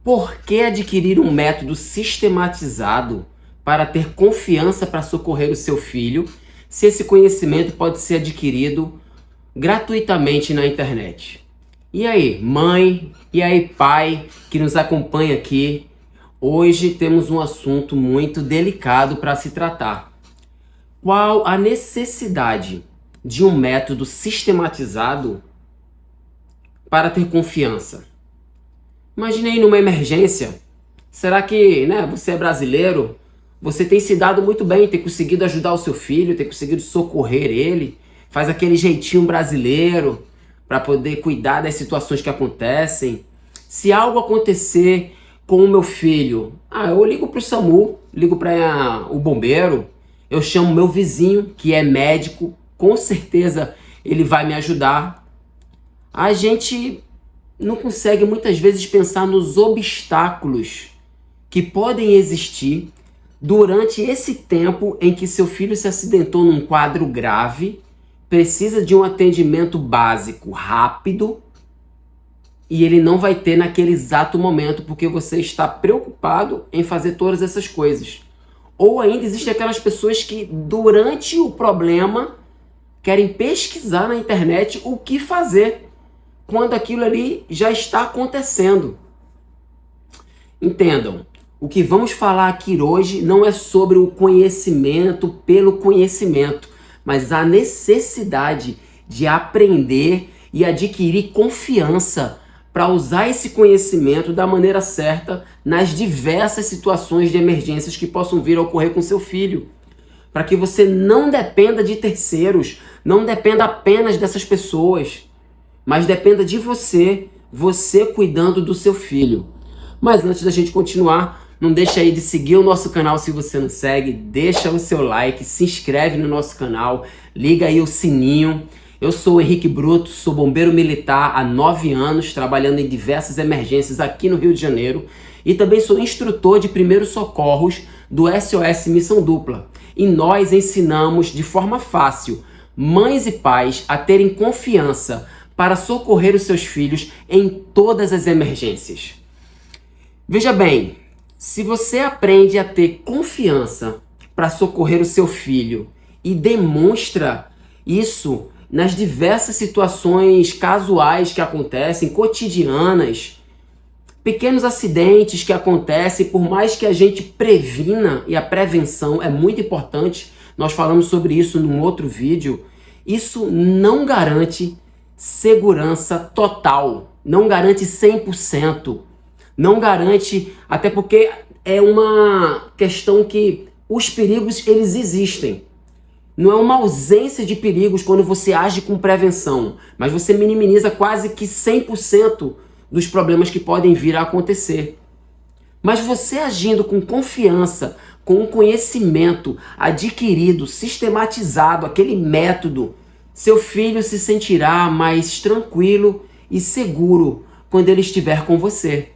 Por que adquirir um método sistematizado para ter confiança para socorrer o seu filho, se esse conhecimento pode ser adquirido gratuitamente na internet? E aí, mãe, e aí, pai, que nos acompanha aqui, hoje temos um assunto muito delicado para se tratar. Qual a necessidade de um método sistematizado para ter confiança? Imagine aí numa emergência. Será que, você é brasileiro? Você tem se dado muito bem, tem conseguido ajudar o seu filho, tem conseguido socorrer ele, faz aquele jeitinho brasileiro para poder cuidar das situações que acontecem. Se algo acontecer com o meu filho, eu ligo para o SAMU, ligo para o bombeiro, eu chamo meu vizinho, que é médico, com certeza ele vai me ajudar. A gente não consegue muitas vezes pensar nos obstáculos que podem existir durante esse tempo em que seu filho se acidentou num quadro grave, precisa de um atendimento básico rápido e ele não vai ter naquele exato momento porque você está preocupado em fazer todas essas coisas. Ou ainda existem aquelas pessoas que durante o problema querem pesquisar na internet o que fazer quando aquilo ali já está acontecendo. Entendam, o que vamos falar aqui hoje não é sobre o conhecimento pelo conhecimento, mas a necessidade de aprender e adquirir confiança para usar esse conhecimento da maneira certa nas diversas situações de emergências que possam vir a ocorrer com seu filho. Para que você não dependa de terceiros, não dependa apenas dessas pessoas, mas dependa de você cuidando do seu filho. Mas antes da gente continuar, não deixa aí de seguir o nosso canal se você não segue, deixa o seu like, se inscreve no nosso canal, liga aí o sininho. Eu sou o Henrique Bruto, sou bombeiro militar há 9 anos, trabalhando em diversas emergências aqui no Rio de Janeiro e também sou instrutor de primeiros socorros do SOS Missão Dupla. E nós ensinamos de forma fácil mães e pais a terem confiança para socorrer os seus filhos em todas as emergências. Veja bem, se você aprende a ter confiança para socorrer o seu filho e demonstra isso nas diversas situações casuais que acontecem, cotidianas, pequenos acidentes que acontecem, por mais que a gente previna, e a prevenção é muito importante, nós falamos sobre isso num outro vídeo, isso não garante segurança total, não garante 100%, não garante, até porque é uma questão que os perigos eles existem. Não é uma ausência de perigos quando você age com prevenção, mas você minimiza quase que 100% dos problemas que podem vir a acontecer. Mas você agindo com confiança, com um conhecimento adquirido, sistematizado, aquele método, seu filho se sentirá mais tranquilo e seguro quando ele estiver com você.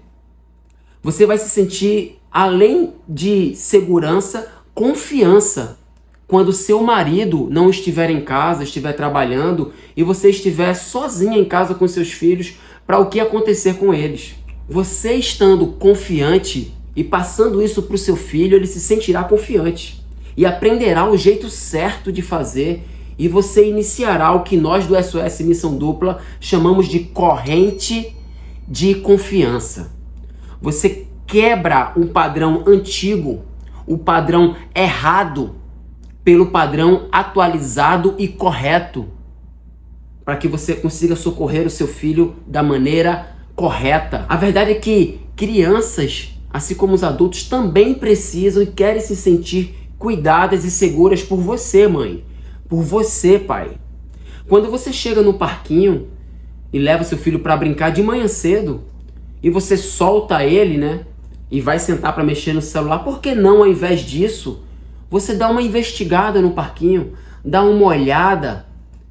Você vai se sentir, além de segurança, confiança. Quando seu marido não estiver em casa, estiver trabalhando e você estiver sozinha em casa com seus filhos, para o que acontecer com eles. Você estando confiante e passando isso para o seu filho, ele se sentirá confiante e aprenderá o jeito certo de fazer e você iniciará o que nós do SOS Missão Dupla chamamos de corrente de confiança. Você quebra um padrão antigo, o padrão errado, pelo padrão atualizado e correto, para que você consiga socorrer o seu filho da maneira correta. A verdade é que crianças, assim como os adultos, também precisam e querem se sentir cuidadas e seguras por você, mãe, por você, pai. Quando você chega no parquinho e leva seu filho para brincar de manhã cedo e você solta ele, e vai sentar para mexer no celular, por que não, ao invés disso, você dá uma investigada no parquinho, dá uma olhada,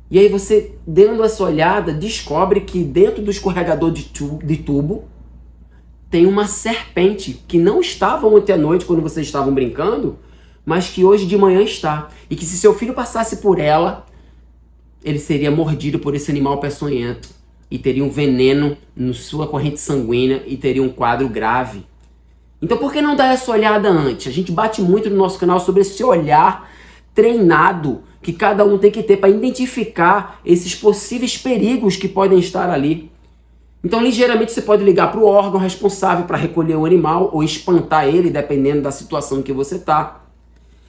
e aí você, dando essa olhada, descobre que dentro do escorregador de tubo tem uma serpente que não estava ontem à noite quando vocês estavam brincando, mas que hoje de manhã está. E que se seu filho passasse por ela, ele seria mordido por esse animal peçonhento. e teria um veneno na sua corrente sanguínea e teria um quadro grave. Então por que não dar essa olhada antes? A gente bate muito no nosso canal sobre esse olhar treinado que cada um tem que ter para identificar esses possíveis perigos que podem estar ali. Então ligeiramente você pode ligar para o órgão responsável para recolher o animal ou espantar ele, dependendo da situação em que você está.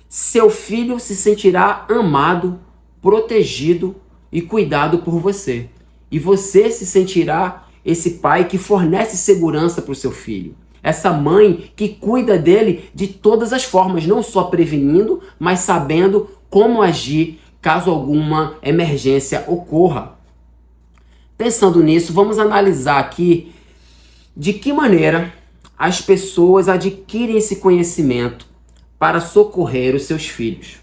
Seu filho se sentirá amado, protegido e cuidado por você. E você se sentirá esse pai que fornece segurança para o seu filho. Essa mãe que cuida dele de todas as formas, não só prevenindo, mas sabendo como agir caso alguma emergência ocorra. Pensando nisso, vamos analisar aqui de que maneira as pessoas adquirem esse conhecimento para socorrer os seus filhos.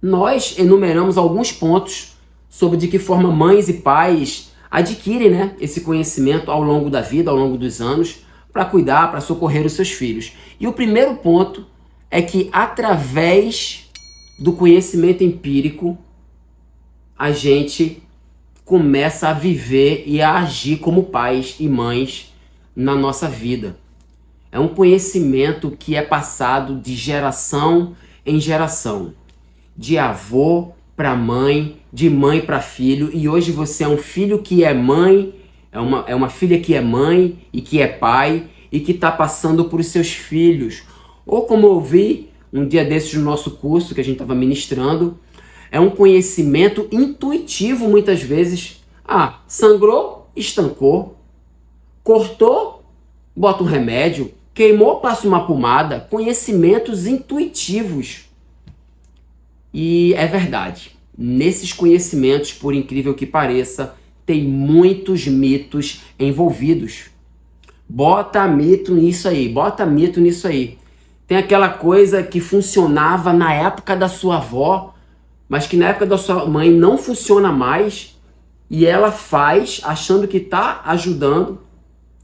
Nós enumeramos alguns pontos sobre de que forma mães e pais adquirem, esse conhecimento ao longo da vida, ao longo dos anos, para cuidar, para socorrer os seus filhos. E o primeiro ponto é que através do conhecimento empírico, a gente começa a viver e a agir como pais e mães na nossa vida. É um conhecimento que é passado de geração em geração, de avô para mãe, de mãe para filho, e hoje você é um filho que é mãe, é uma filha que é mãe e que é pai e que está passando por os seus filhos. Ou como eu vi um dia desses no nosso curso que a gente estava ministrando, é um conhecimento intuitivo muitas vezes. Sangrou, estancou, cortou, bota um remédio, queimou, passa uma pomada. Conhecimentos intuitivos. E é verdade, nesses conhecimentos, por incrível que pareça, tem muitos mitos envolvidos. Bota mito nisso aí, bota mito nisso aí. Tem aquela coisa que funcionava na época da sua avó, mas que na época da sua mãe não funciona mais, e ela faz achando que está ajudando,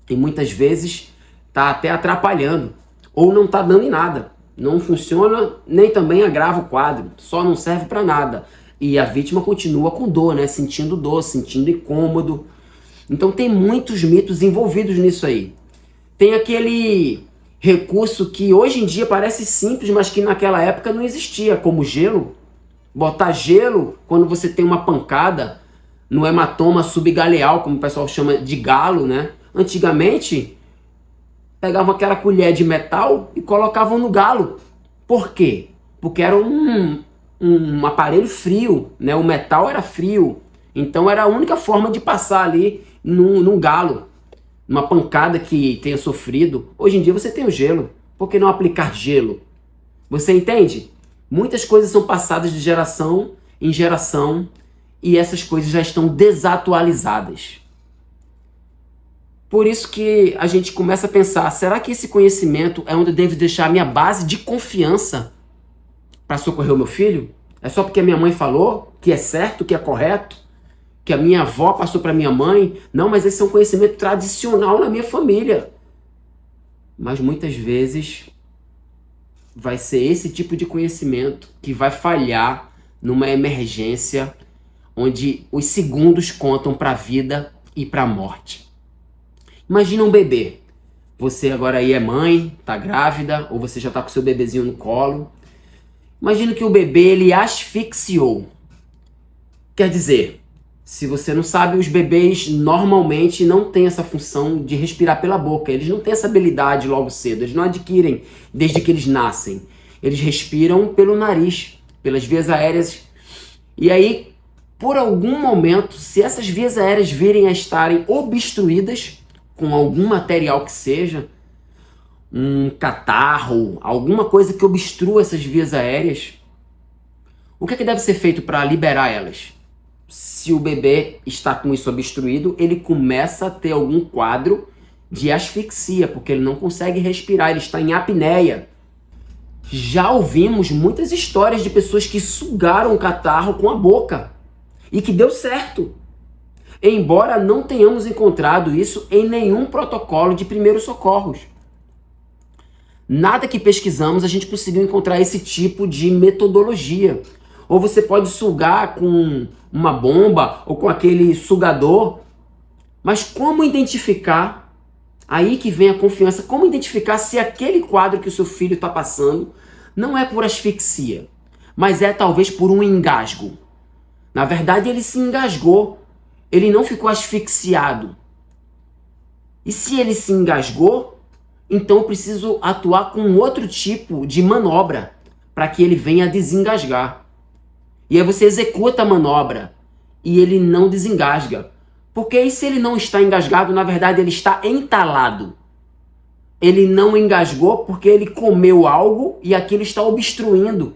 e muitas vezes está até atrapalhando, ou não está dando em nada. Não funciona, nem também agrava o quadro, só não serve para nada. E a vítima continua com dor, sentindo dor, sentindo incômodo. Então tem muitos mitos envolvidos nisso aí. Tem aquele recurso que hoje em dia parece simples, mas que naquela época não existia, como gelo. Botar gelo quando você tem uma pancada no hematoma subgaleal, como o pessoal chama de galo, Antigamente, pegavam aquela colher de metal e colocavam no galo. Por quê? Porque era um aparelho frio, O metal era frio. Então era a única forma de passar ali num galo, numa pancada que tenha sofrido. Hoje em dia você tem o gelo. Por que não aplicar gelo? Você entende? Muitas coisas são passadas de geração em geração e essas coisas já estão desatualizadas. Por isso que a gente começa a pensar, será que esse conhecimento é onde eu devo deixar a minha base de confiança para socorrer o meu filho? É só porque a minha mãe falou que é certo, que é correto? Que a minha avó passou para minha mãe? Não, mas esse é um conhecimento tradicional na minha família. Mas muitas vezes vai ser esse tipo de conhecimento que vai falhar numa emergência onde os segundos contam para a vida e para a morte. Imagina um bebê. Você agora aí é mãe, tá grávida, ou você já tá com seu bebezinho no colo. Imagina que o bebê ele asfixiou. Quer dizer, se você não sabe, os bebês normalmente não têm essa função de respirar pela boca. Eles não têm essa habilidade logo cedo. Eles não adquirem desde que eles nascem. Eles respiram pelo nariz, pelas vias aéreas. E aí, por algum momento, se essas vias aéreas virem a estarem obstruídas com algum material que seja, um catarro, alguma coisa que obstrua essas vias aéreas, o que é que deve ser feito para liberar elas? Se o bebê está com isso obstruído, ele começa a ter algum quadro de asfixia, porque ele não consegue respirar, ele está em apneia. Já ouvimos muitas histórias de pessoas que sugaram o catarro com a boca e que deu certo. Embora não tenhamos encontrado isso em nenhum protocolo de primeiros socorros. Nada que pesquisamos a gente conseguiu encontrar esse tipo de metodologia. Ou você pode sugar com uma bomba ou com aquele sugador Mas como identificar, aí que vem a confiança, como identificar se aquele quadro que o seu filho está passando não é por asfixia, mas é talvez por um engasgo. Na verdade, ele se engasgou, ele não ficou asfixiado. E se ele se engasgou, então eu preciso atuar com outro tipo de manobra para que ele venha desengasgar. E aí você executa a manobra e ele não desengasga. Porque aí se ele não está engasgado, na verdade ele está entalado. Ele não engasgou porque ele comeu algo e aquilo está obstruindo.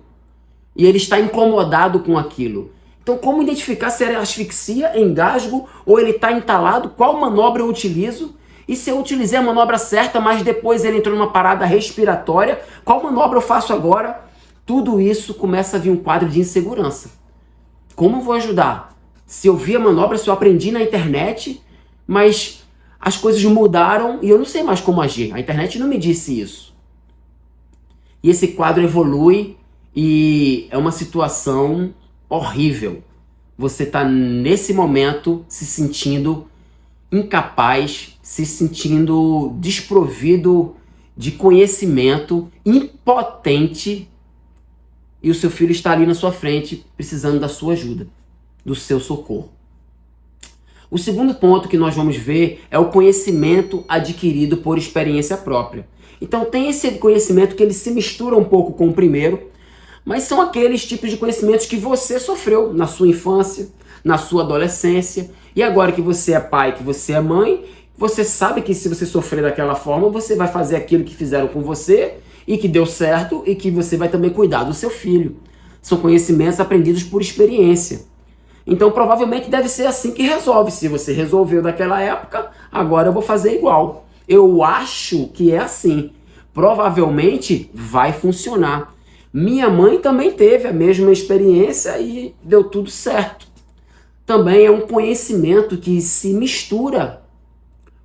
E ele está incomodado com aquilo. Então como identificar se é asfixia, engasgo ou ele está entalado? Qual manobra eu utilizo? E se eu utilizei a manobra certa, mas depois ele entrou numa parada respiratória, qual manobra eu faço agora? Tudo isso começa a vir um quadro de insegurança. Como eu vou ajudar? Se eu vi a manobra, se eu aprendi na internet, mas as coisas mudaram e eu não sei mais como agir. A internet não me disse isso. E esse quadro evolui e é uma situação horrível. Você está nesse momento se sentindo incapaz, se sentindo desprovido de conhecimento, impotente, e o seu filho está ali na sua frente precisando da sua ajuda, do seu socorro. O segundo ponto que nós vamos ver é o conhecimento adquirido por experiência própria. Então tem esse conhecimento que ele se mistura um pouco com o primeiro, mas são aqueles tipos de conhecimentos que você sofreu na sua infância, na sua adolescência, e agora que você é pai, que você é mãe, você sabe que se você sofrer daquela forma, você vai fazer aquilo que fizeram com você e que deu certo e que você vai também cuidar do seu filho. São conhecimentos aprendidos por experiência. Então provavelmente deve ser assim que resolve. Se você resolveu daquela época, agora eu vou fazer igual. Eu acho que é assim. Provavelmente vai funcionar. Minha mãe também teve a mesma experiência e deu tudo certo. Também é um conhecimento que se mistura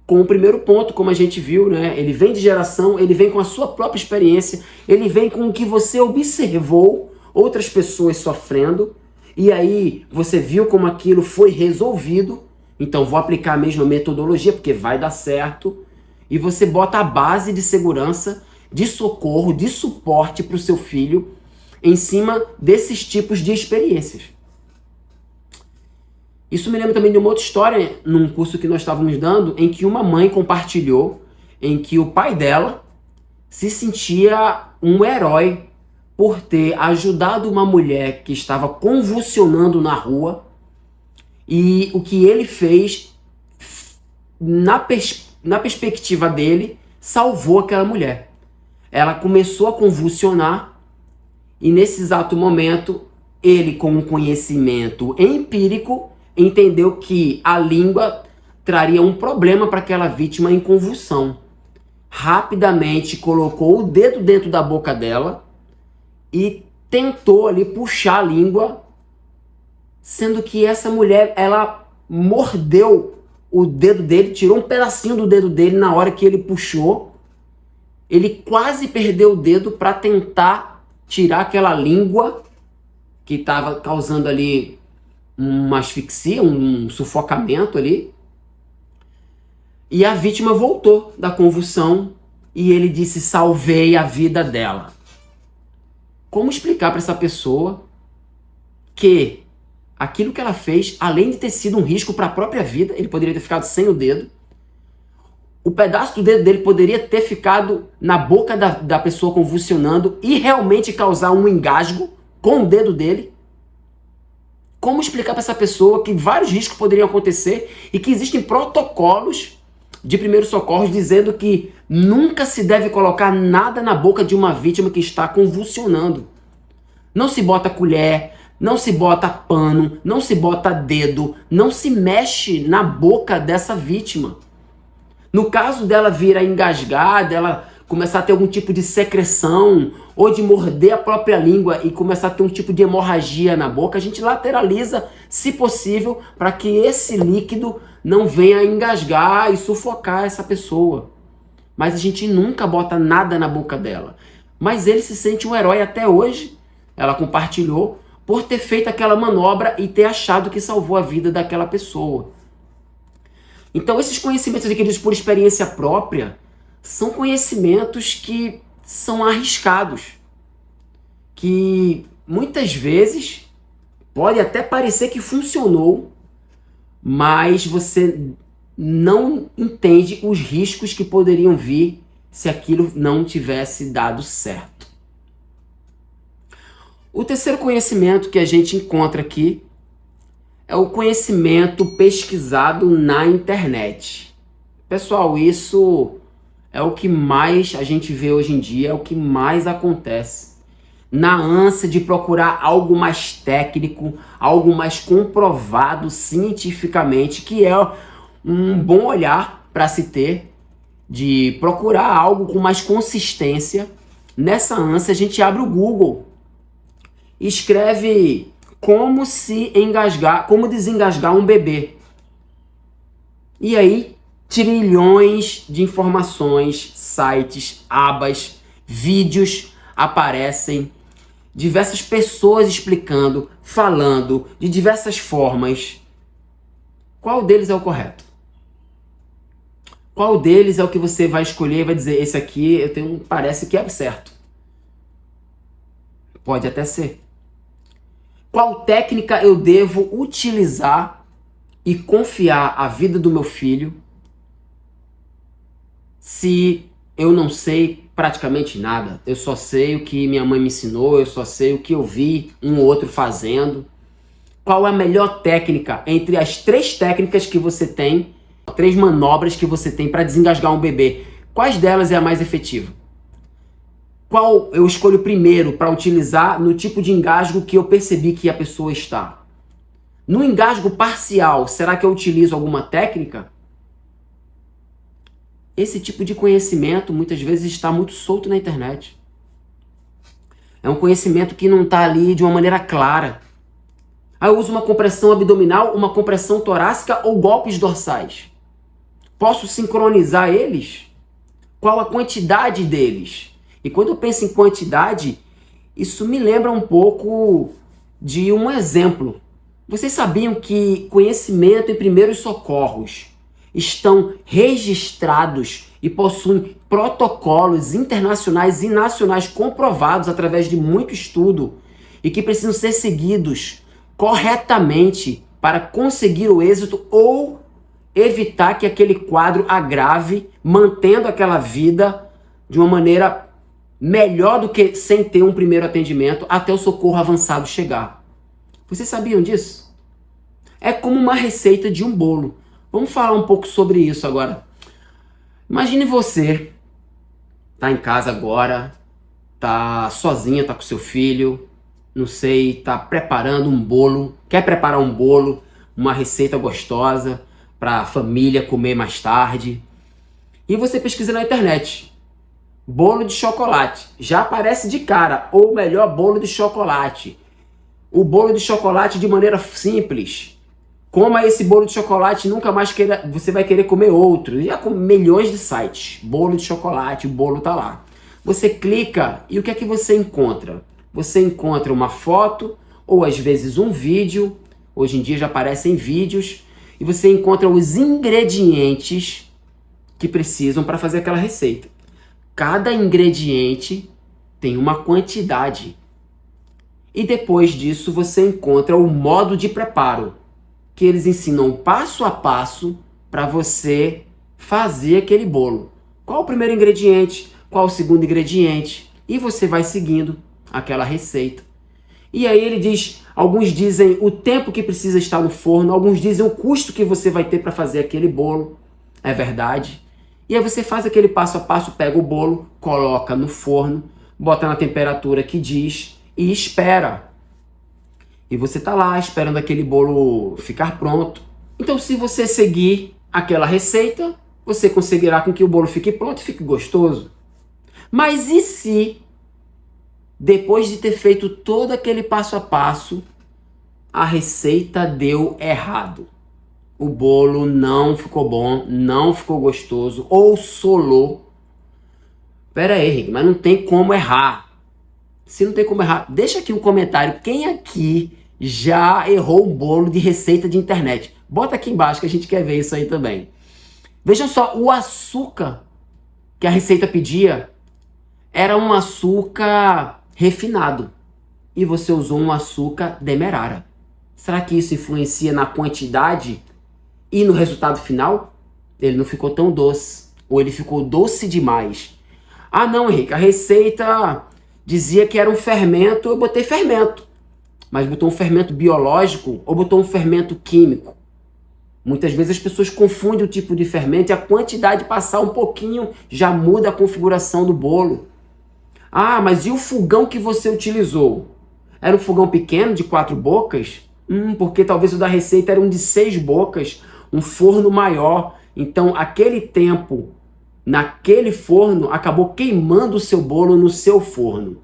com o primeiro ponto, como a gente viu, né? Ele vem de geração, ele vem com a sua própria experiência, ele vem com o que você observou outras pessoas sofrendo, e aí você viu como aquilo foi resolvido, então vou aplicar a mesma metodologia, porque vai dar certo, e você bota a base de segurança, de socorro, de suporte para o seu filho, em cima desses tipos de experiências. Isso me lembra também de uma outra história, num curso que nós estávamos dando, em que uma mãe compartilhou, em que o pai dela se sentia um herói por ter ajudado uma mulher que estava convulsionando na rua, e o que ele fez, na perspectiva dele, salvou aquela mulher. Ela começou a convulsionar, e nesse exato momento, ele, com um conhecimento empírico, entendeu que a língua traria um problema para aquela vítima em convulsão. Rapidamente colocou o dedo dentro da boca dela e tentou ali puxar a língua, sendo que essa mulher, ela mordeu o dedo dele, tirou um pedacinho do dedo dele na hora que ele puxou. Ele quase perdeu o dedo para tentar tirar aquela língua que estava causando ali uma asfixia, um sufocamento ali. E a vítima voltou da convulsão e ele disse: salvei a vida dela. Como explicar para essa pessoa que aquilo que ela fez, além de ter sido um risco para a própria vida, ele poderia ter ficado sem o dedo, o pedaço do dedo dele poderia ter ficado na boca da pessoa convulsionando e realmente causar um engasgo com o dedo dele? Como explicar para essa pessoa que vários riscos poderiam acontecer e que existem protocolos de primeiros socorros dizendo que nunca se deve colocar nada na boca de uma vítima que está convulsionando? Não se bota colher, não se bota pano, não se bota dedo, não se mexe na boca dessa vítima. No caso dela vir a engasgar, dela começar a ter algum tipo de secreção ou de morder a própria língua e começar a ter um tipo de hemorragia na boca, a gente lateraliza, se possível, para que esse líquido não venha a engasgar e sufocar essa pessoa. Mas a gente nunca bota nada na boca dela. Mas ele se sente um herói até hoje, ela compartilhou, por ter feito aquela manobra e ter achado que salvou a vida daquela pessoa. Então, esses conhecimentos adquiridos por experiência própria são conhecimentos que são arriscados, que muitas vezes pode até parecer que funcionou, mas você não entende os riscos que poderiam vir se aquilo não tivesse dado certo. O terceiro conhecimento que a gente encontra aqui é o conhecimento pesquisado na internet. Pessoal, isso é o que mais a gente vê hoje em dia, é o que mais acontece. Na ânsia de procurar algo mais técnico, algo mais comprovado cientificamente, que é um bom olhar para se ter, de procurar algo com mais consistência. Nessa ânsia, a gente abre o Google e escreve como desengasgar um bebê. E aí, trilhões de informações, sites, abas, vídeos aparecem, diversas pessoas explicando, falando de diversas formas. Qual deles é o correto? Qual deles é o que você vai escolher e vai dizer, esse aqui parece que é certo? Pode até ser. Qual técnica eu devo utilizar e confiar a vida do meu filho se eu não sei praticamente nada? Eu só sei o que minha mãe me ensinou, eu só sei o que eu vi um ou outro fazendo. Qual é a melhor técnica entre as 3 técnicas que você tem, 3 manobras que você tem para desengasgar um bebê? Quais delas é a mais efetiva? Qual eu escolho primeiro para utilizar no tipo de engasgo que eu percebi que a pessoa está? No engasgo parcial, será que eu utilizo alguma técnica? Esse tipo de conhecimento muitas vezes está muito solto na internet. É um conhecimento que não está ali de uma maneira clara. Eu uso uma compressão abdominal, uma compressão torácica ou golpes dorsais. Posso sincronizar eles? Qual a quantidade deles? E quando eu penso em quantidade, isso me lembra um pouco de um exemplo. Vocês sabiam que conhecimento em primeiros socorros estão registrados e possuem protocolos internacionais e nacionais comprovados através de muito estudo e que precisam ser seguidos corretamente para conseguir o êxito ou evitar que aquele quadro agrave, mantendo aquela vida de uma maneira melhor do que sem ter um primeiro atendimento até o socorro avançado chegar. Vocês sabiam disso? É como uma receita de um bolo. Vamos falar um pouco sobre isso agora. Imagine você, tá em casa agora, tá sozinha, tá com seu filho, não sei, tá preparando um bolo, quer preparar um bolo, uma receita gostosa para a família comer mais tarde. E você pesquisa na internet, bolo de chocolate, já aparece de cara, ou melhor, bolo de chocolate. O bolo de chocolate de maneira simples. Coma esse bolo de chocolate, nunca mais você vai querer comer outro. Já com milhões de sites, bolo de chocolate, o bolo tá lá. Você clica e o que é que você encontra? Você encontra uma foto ou às vezes um vídeo. Hoje em dia já aparecem vídeos e você encontra os ingredientes que precisam para fazer aquela receita. Cada ingrediente tem uma quantidade. E depois disso você encontra o modo de preparo, que eles ensinam passo a passo para você fazer aquele bolo. Qual o primeiro ingrediente? Qual o segundo ingrediente? E você vai seguindo aquela receita. E aí ele diz, alguns dizem o tempo que precisa estar no forno, alguns dizem o custo que você vai ter para fazer aquele bolo. É verdade. E aí você faz aquele passo a passo, pega o bolo, coloca no forno, bota na temperatura que diz e espera. E você tá lá esperando aquele bolo ficar pronto. Então, se você seguir aquela receita, você conseguirá com que o bolo fique pronto e fique gostoso. Mas e se, depois de ter feito todo aquele passo a passo, a receita deu errado? O bolo não ficou bom, não ficou gostoso, ou solou. Pera aí, Henrique, mas não tem como errar. Se não tem como errar, deixa aqui um comentário. Quem aqui já errou um bolo de receita de internet? Bota aqui embaixo que a gente quer ver isso aí também. Vejam só, o açúcar que a receita pedia era um açúcar refinado e você usou um açúcar demerara. Será que isso influencia na quantidade e no resultado final? Ele não ficou tão doce, ou ele ficou doce demais. Ah não, Henrique, a receita dizia que era um fermento, eu botei fermento. Mas botou um fermento biológico ou botou um fermento químico? Muitas vezes as pessoas confundem o tipo de fermento e a quantidade de passar um pouquinho já muda a configuração do bolo. Ah, mas e o fogão que você utilizou? Era um fogão pequeno de 4 bocas? Porque talvez o da receita era um de 6 bocas, um forno maior. Então aquele tempo naquele forno acabou queimando o seu bolo no seu forno.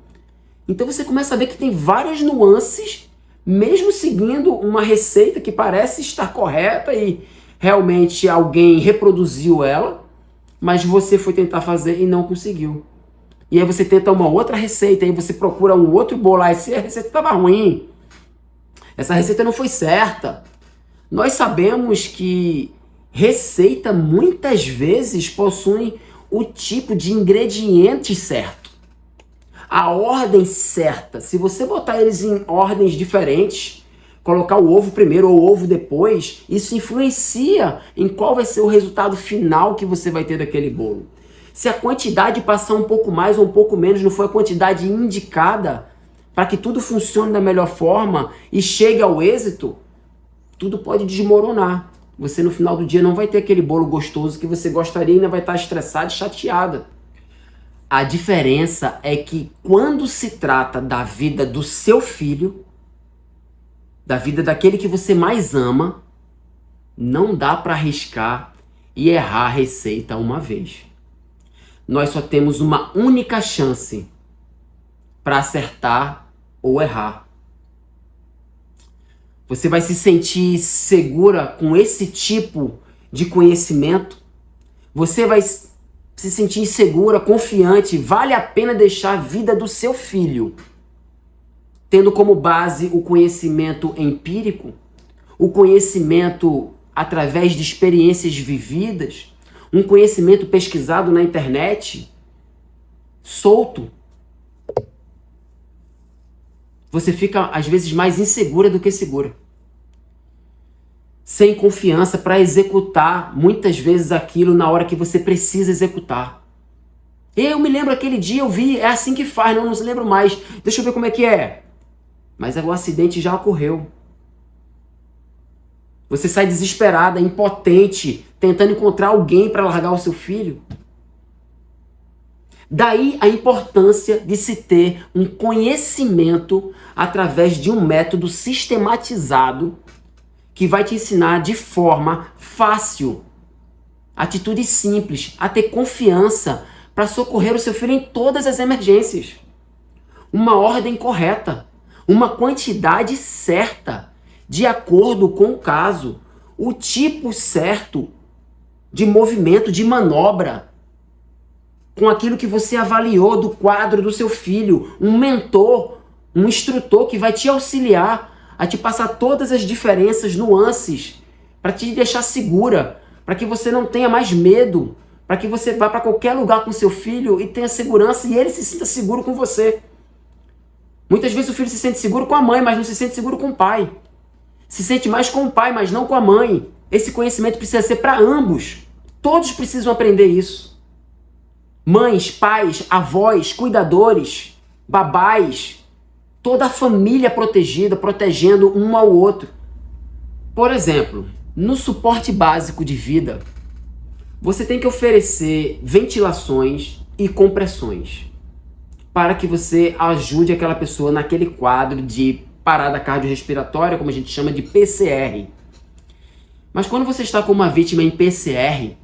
Então você começa a ver que tem várias nuances, mesmo seguindo uma receita que parece estar correta e realmente alguém reproduziu ela, mas você foi tentar fazer e não conseguiu. E aí você tenta uma outra receita, aí você procura um outro bolo, aí a receita estava ruim, essa receita não foi certa. Nós sabemos que receita muitas vezes possui o tipo de ingrediente certo, a ordem certa. Se você botar eles em ordens diferentes, colocar o ovo primeiro ou o ovo depois, isso influencia em qual vai ser o resultado final que você vai ter daquele bolo. Se a quantidade passar um pouco mais ou um pouco menos, não foi a quantidade indicada para que tudo funcione da melhor forma e chegue ao êxito, tudo pode desmoronar. Você no final do dia não vai ter aquele bolo gostoso que você gostaria e ainda vai estar estressada e chateada. A diferença é que quando se trata da vida do seu filho, da vida daquele que você mais ama, não dá para arriscar e errar a receita uma vez. Nós só temos uma única chance para acertar ou errar. Você vai se sentir segura com esse tipo de conhecimento? Você vai se sentir insegura, confiante? Vale a pena deixar a vida do seu filho tendo como base o conhecimento empírico, o conhecimento através de experiências vividas, um conhecimento pesquisado na internet, solto? Você fica, às vezes, mais insegura do que segura. Sem confiança para executar, muitas vezes, aquilo na hora que você precisa executar. Eu me lembro aquele dia, eu vi, é assim que faz, não se lembro mais. Deixa eu ver como é que é. Mas o acidente já ocorreu. Você sai desesperada, impotente, tentando encontrar alguém para largar o seu filho. Daí a importância de se ter um conhecimento através de um método sistematizado que vai te ensinar de forma fácil, atitudes simples, a ter confiança para socorrer o seu filho em todas as emergências. Uma ordem correta, uma quantidade certa, de acordo com o caso, o tipo certo de movimento, de manobra, com aquilo que você avaliou do quadro do seu filho, um mentor, um instrutor que vai te auxiliar a te passar todas as diferenças, nuances, para te deixar segura, para que você não tenha mais medo, para que você vá para qualquer lugar com seu filho e tenha segurança e ele se sinta seguro com você. Muitas vezes o filho se sente seguro com a mãe, mas não se sente seguro com o pai. Se sente mais com o pai, mas não com a mãe. Esse conhecimento precisa ser para ambos. Todos precisam aprender isso. Mães, pais, avós, cuidadores, babás, toda a família protegida, protegendo um ao outro. Por exemplo, no suporte básico de vida, você tem que oferecer ventilações e compressões para que você ajude aquela pessoa naquele quadro de parada cardiorrespiratória, como a gente chama de PCR. Mas quando você está com uma vítima em PCR,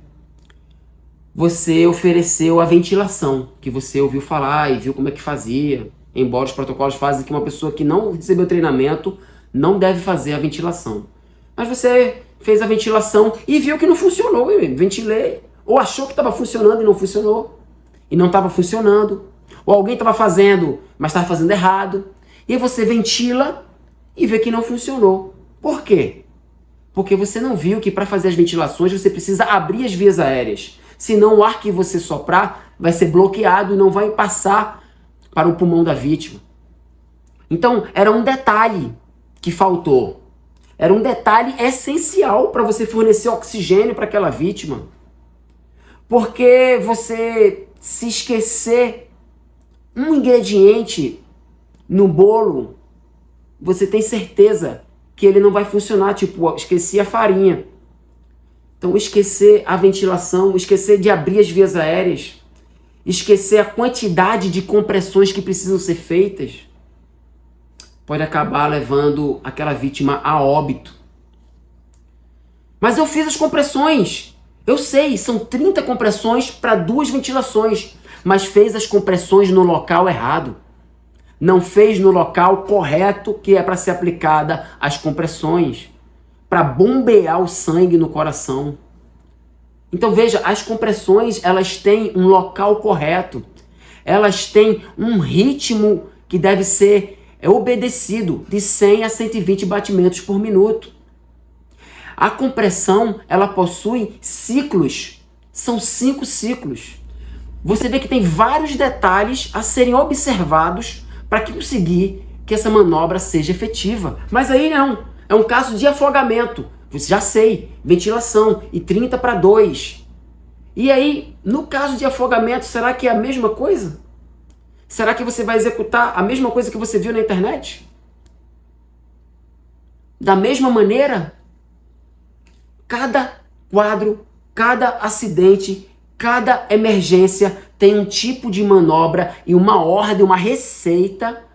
você ofereceu a ventilação, que você ouviu falar e viu como é que fazia, embora os protocolos fazem que uma pessoa que não recebeu treinamento não deve fazer a ventilação. Mas você fez a ventilação e viu que não funcionou, ventilei, ou achou que estava funcionando e não funcionou, e não estava funcionando, ou alguém estava fazendo, mas estava fazendo errado, e aí você ventila e vê que não funcionou. Por quê? Porque você não viu que para fazer as ventilações você precisa abrir as vias aéreas. Senão o ar que você soprar vai ser bloqueado e não vai passar para o pulmão da vítima. Então, era um detalhe que faltou. Era um detalhe essencial para você fornecer oxigênio para aquela vítima. Porque você se esquecer um ingrediente no bolo, você tem certeza que ele não vai funcionar. Tipo, esqueci a farinha. Então, esquecer a ventilação, esquecer de abrir as vias aéreas, esquecer a quantidade de compressões que precisam ser feitas, pode acabar levando aquela vítima a óbito. Mas eu fiz as compressões. Eu sei, são 30 compressões para 2 ventilações, mas fez as compressões no local errado. Não fez no local correto que é para ser aplicada as compressões, para bombear o sangue no coração. Então veja, as compressões, elas têm um local correto. Elas têm um ritmo que deve ser obedecido de 100 a 120 batimentos por minuto. A compressão, ela possui ciclos. São 5 ciclos. Você vê que tem vários detalhes a serem observados para conseguir que essa manobra seja efetiva. Mas aí não. É um caso de afogamento. Você já sei, ventilação e 30 para 2. E aí, no caso de afogamento, será que é a mesma coisa? Será que você vai executar a mesma coisa que você viu na internet? Da mesma maneira? Cada quadro, cada acidente, cada emergência tem um tipo de manobra e uma ordem, uma receita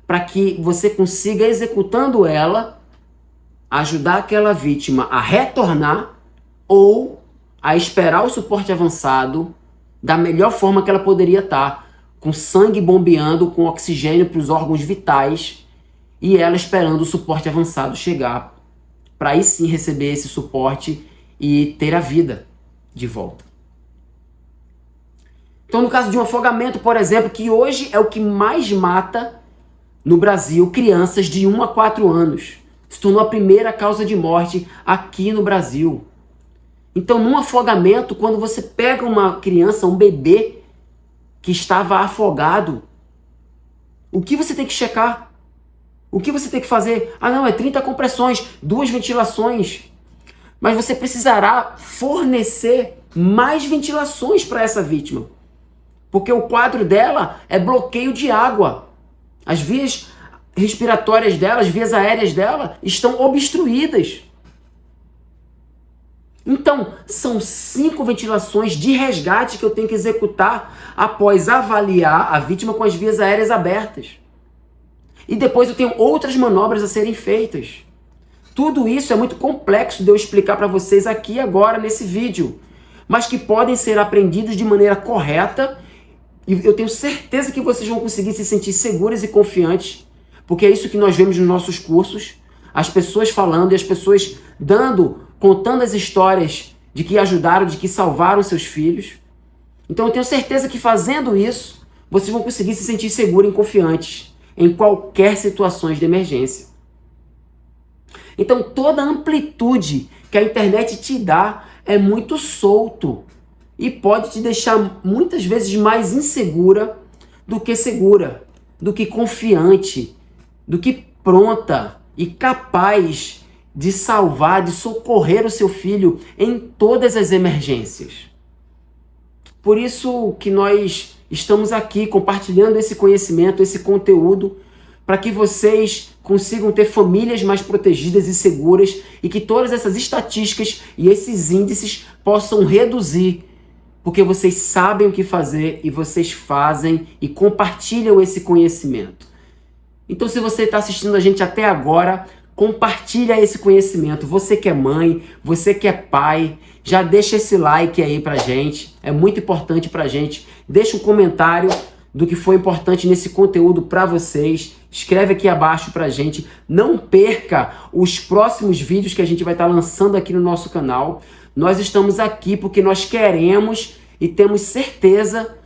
para que você consiga, executando ela, ajudar aquela vítima a retornar ou a esperar o suporte avançado da melhor forma que ela poderia estar, com sangue bombeando, com oxigênio para os órgãos vitais e ela esperando o suporte avançado chegar para aí sim receber esse suporte e ter a vida de volta. Então, no caso de um afogamento, por exemplo, que hoje é o que mais mata no Brasil crianças de 1 a 4 anos. Se tornou a primeira causa de morte aqui no Brasil. Então, num afogamento, quando você pega uma criança, um bebê que estava afogado, o que você tem que checar? O que você tem que fazer? Ah, não, é 30 compressões, 2 ventilações. Mas você precisará fornecer mais ventilações para essa vítima. Porque o quadro dela é bloqueio de água. As vias respiratórias dela, as vias aéreas dela estão obstruídas. Então, são 5 ventilações de resgate que eu tenho que executar após avaliar a vítima com as vias aéreas abertas. E depois eu tenho outras manobras a serem feitas. Tudo isso é muito complexo de eu explicar para vocês aqui agora nesse vídeo, mas que podem ser aprendidos de maneira correta e eu tenho certeza que vocês vão conseguir se sentir seguros e confiantes, porque é isso que nós vemos nos nossos cursos, as pessoas falando e as pessoas contando as histórias de que ajudaram, de que salvaram seus filhos. Então eu tenho certeza que fazendo isso, vocês vão conseguir se sentir seguros e confiantes em qualquer situação de emergência. Então toda a amplitude que a internet te dá é muito solto e pode te deixar muitas vezes mais insegura do que segura, do que confiante, do que pronta e capaz de salvar, de socorrer o seu filho em todas as emergências. Por isso que nós estamos aqui compartilhando esse conhecimento, esse conteúdo, para que vocês consigam ter famílias mais protegidas e seguras e que todas essas estatísticas e esses índices possam reduzir, porque vocês sabem o que fazer e vocês fazem e compartilham esse conhecimento. Então, se você está assistindo a gente até agora, compartilha esse conhecimento. Você que é mãe, você que é pai, já deixa esse like aí pra gente. É muito importante pra gente. Deixa um comentário do que foi importante nesse conteúdo para vocês. Escreve aqui abaixo pra gente. Não perca os próximos vídeos que a gente vai estar lançando aqui no nosso canal. Nós estamos aqui porque nós queremos e temos certeza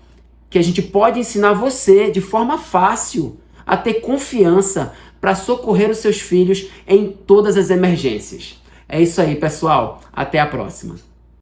que a gente pode ensinar você de forma fácil a ter confiança para socorrer os seus filhos em todas as emergências. É isso aí, pessoal. Até a próxima.